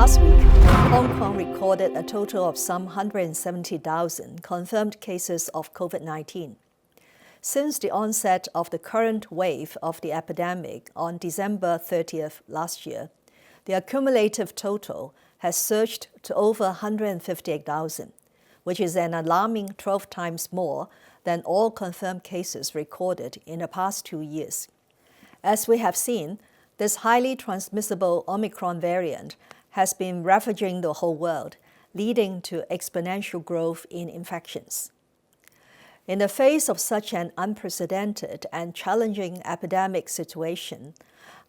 Last week, Hong Kong recorded a total of some 170,000 confirmed cases of COVID-19. Since the onset of the current wave of the epidemic on December 30th last year, the accumulative total has surged to over 158,000, which is an alarming 12 times more than all confirmed cases recorded in the past 2 years. As we have seen, this highly transmissible Omicron variant has been ravaging the whole world, leading to exponential growth in infections. In the face of such an unprecedented and challenging epidemic situation,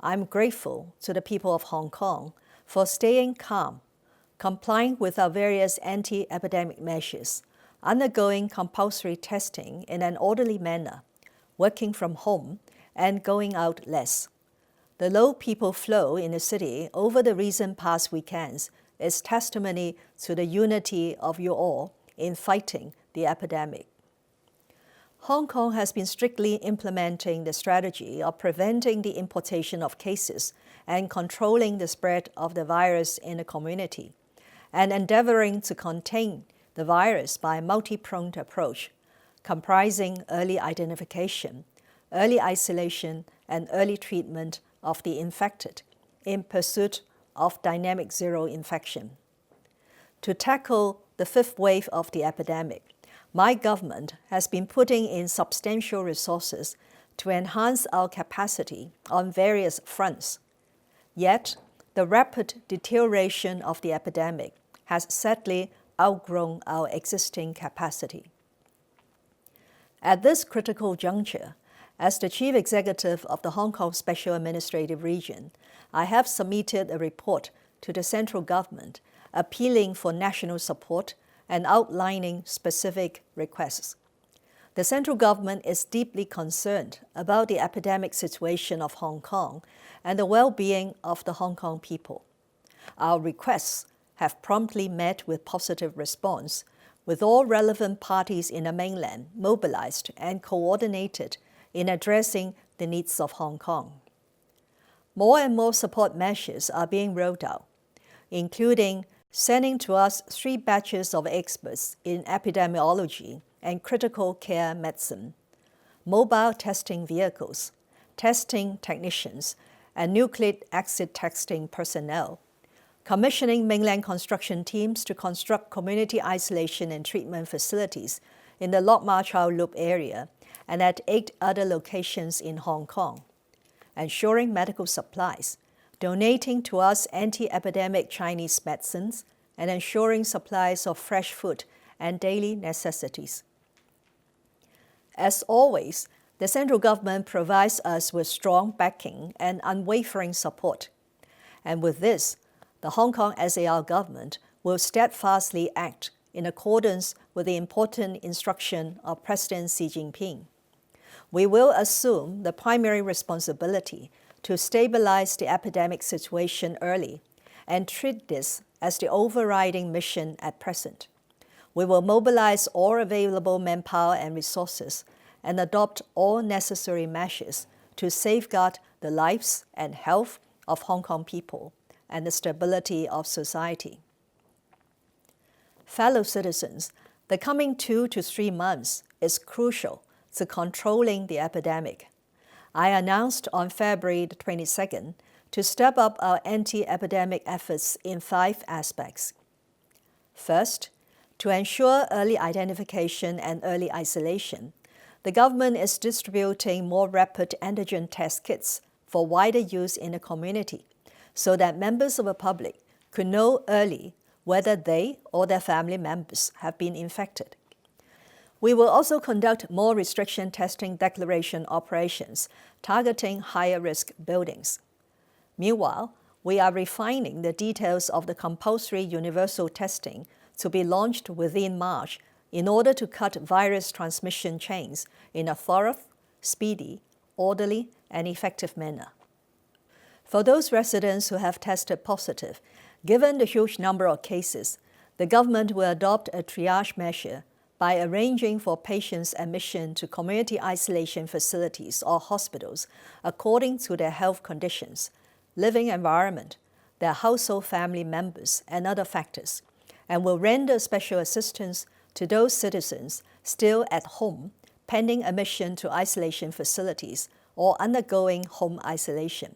I'm grateful to the people of Hong Kong for staying calm, complying with our various anti-epidemic measures, undergoing compulsory testing in an orderly manner, working from home, and going out less. The low people flow in the city over the recent past weekends is testimony to the unity of you all in fighting the epidemic. Hong Kong has been strictly implementing the strategy of preventing the importation of cases and controlling the spread of the virus in the community, and endeavoring to contain the virus by a multi-pronged approach, comprising early identification, early isolation, and early treatment of the infected in pursuit of dynamic zero infection. To tackle the fifth wave of the epidemic, my government has been putting in substantial resources to enhance our capacity on various fronts. Yet, the rapid deterioration of the epidemic has sadly outgrown our existing capacity. At this critical juncture, as the Chief Executive of the Hong Kong Special Administrative Region, I have submitted a report to the central government appealing for national support and outlining specific requests. The central government is deeply concerned about the epidemic situation of Hong Kong and the well-being of the Hong Kong people. Our requests have promptly met with positive response, with all relevant parties in the mainland mobilized and coordinated in addressing the needs of Hong Kong. More and more support measures are being rolled out, including sending to us 3 batches of experts in epidemiology and critical care medicine, mobile testing vehicles, testing technicians, and nucleic acid testing personnel, commissioning mainland construction teams to construct community isolation and treatment facilities in the Lok Ma Chau Loop area and at 8 other locations in Hong Kong, ensuring medical supplies, donating to us anti-epidemic Chinese medicines, and ensuring supplies of fresh food and daily necessities. As always, the central government provides us with strong backing and unwavering support. And with this, the Hong Kong SAR government will steadfastly act in accordance with the important instruction of President Xi Jinping. We will assume the primary responsibility to stabilize the epidemic situation early and treat this as the overriding mission at present. We will mobilize all available manpower and resources and adopt all necessary measures to safeguard the lives and health of Hong Kong people and the stability of society. Fellow citizens, the coming 2 to 3 months is crucial to controlling the epidemic. I announced on February 22nd to step up our anti-epidemic efforts in 5 aspects. First, to ensure early identification and early isolation, the government is distributing more rapid antigen test kits for wider use in the community so that members of the public could know early whether they or their family members have been infected. We will also conduct more restriction testing declaration operations targeting higher-risk buildings. Meanwhile, we are refining the details of the compulsory universal testing to be launched within March in order to cut virus transmission chains in a thorough, speedy, orderly, and effective manner. For those residents who have tested positive, given the huge number of cases, the government will adopt a triage measure by arranging for patients' admission to community isolation facilities or hospitals according to their health conditions, living environment, their household family members, and other factors, and will render special assistance to those citizens still at home, pending admission to isolation facilities or undergoing home isolation.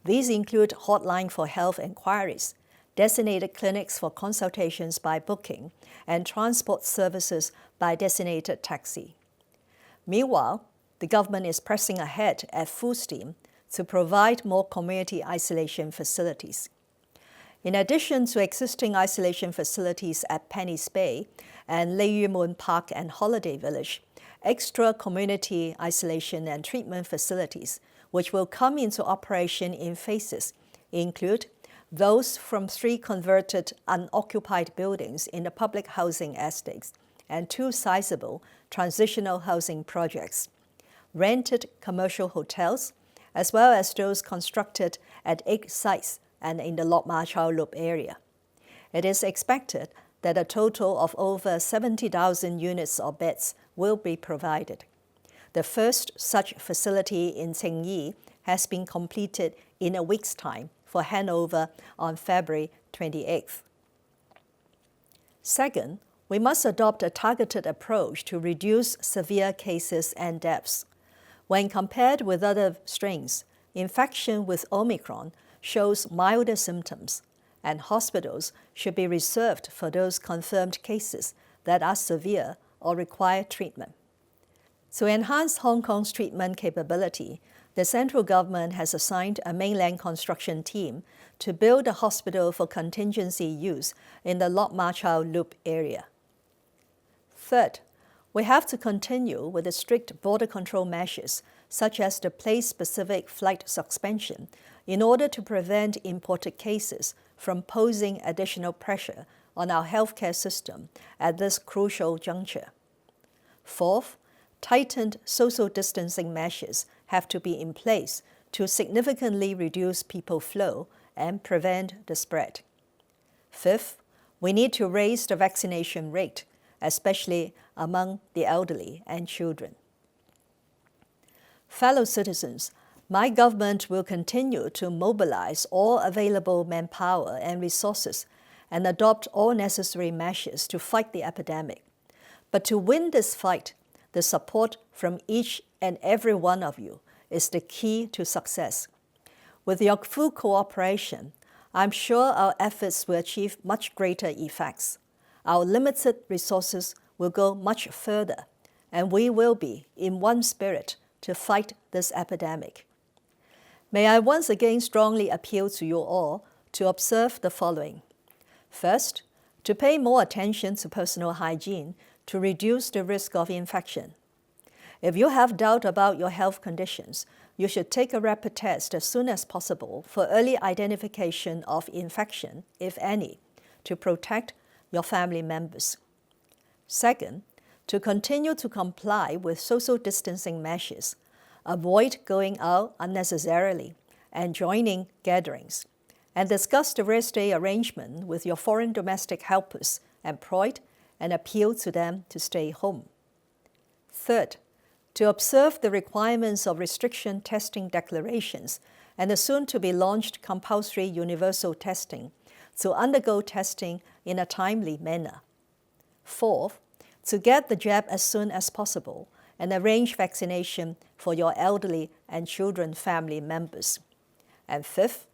These include hotline for health inquiries, designated clinics for consultations by booking, and transport services by designated taxi. Meanwhile, the government is pressing ahead at full steam to provide more community isolation facilities. In addition to existing isolation facilities at Penny's Bay and Lei Yu Mun Park and Holiday Village, extra community isolation and treatment facilities, which will come into operation in phases, include those from 3 converted unoccupied buildings in the public housing estates and 2 sizable transitional housing projects, rented commercial hotels, as well as those constructed at 8 sites and in the Lok Ma Chau Loop area. It is expected that a total of over 70,000 units or beds will be provided. The first such facility in Tsing Yi has been completed in a week's time for handover on February 28th. Second, we must adopt a targeted approach to reduce severe cases and deaths. When compared with other strains, infection with Omicron shows milder symptoms, and hospitals should be reserved for those confirmed cases that are severe or require treatment. To enhance Hong Kong's treatment capability, the central government has assigned a mainland construction team to build a hospital for contingency use in the Lok Ma Chau Loop area. Third, we have to continue with the strict border control measures, such as the place-specific flight suspension, in order to prevent imported cases from posing additional pressure on our healthcare system at this crucial juncture. Fourth, tightened social distancing measures have to be in place to significantly reduce people flow and prevent the spread. Fifth, we need to raise the vaccination rate, especially among the elderly and children. Fellow citizens, my government will continue to mobilize all available manpower and resources and adopt all necessary measures to fight the epidemic. But to win this fight, the support from each and every one of you is the key to success. With your full cooperation, I'm sure our efforts will achieve much greater effects. Our limited resources will go much further, and we will be in one spirit to fight this epidemic. May I once again strongly appeal to you all to observe the following. First, to pay more attention to personal hygiene to reduce the risk of infection. If you have doubt about your health conditions, you should take a rapid test as soon as possible for early identification of infection, if any, to protect your family members. Second, to continue to comply with social distancing measures, avoid going out unnecessarily and joining gatherings, and discuss the rest day arrangement with your foreign domestic helpers employed and appeal to them to stay home. Third, to observe the requirements of restriction testing declarations and the soon-to-be-launched compulsory universal testing, to undergo testing in a timely manner. Fourth, to get the jab as soon as possible and arrange vaccination for your elderly and children family members. And fifth,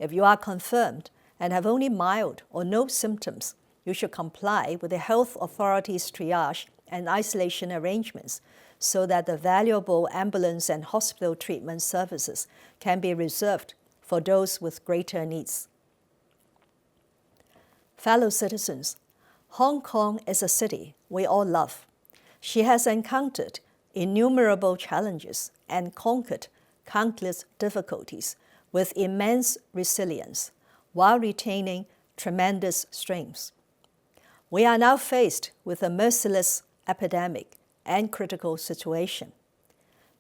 if you are confirmed and have only mild or no symptoms, you should comply with the health authorities' triage and isolation arrangements so that the valuable ambulance and hospital treatment services can be reserved for those with greater needs. Fellow citizens, Hong Kong is a city we all love. She has encountered innumerable challenges and conquered countless difficulties with immense resilience while retaining tremendous strengths. We are now faced with a merciless epidemic and critical situation.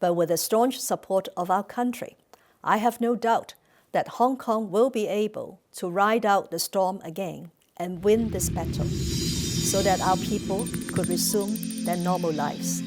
But with the staunch support of our country, I have no doubt that Hong Kong will be able to ride out the storm again and win this battle so that our people could resume their normal lives.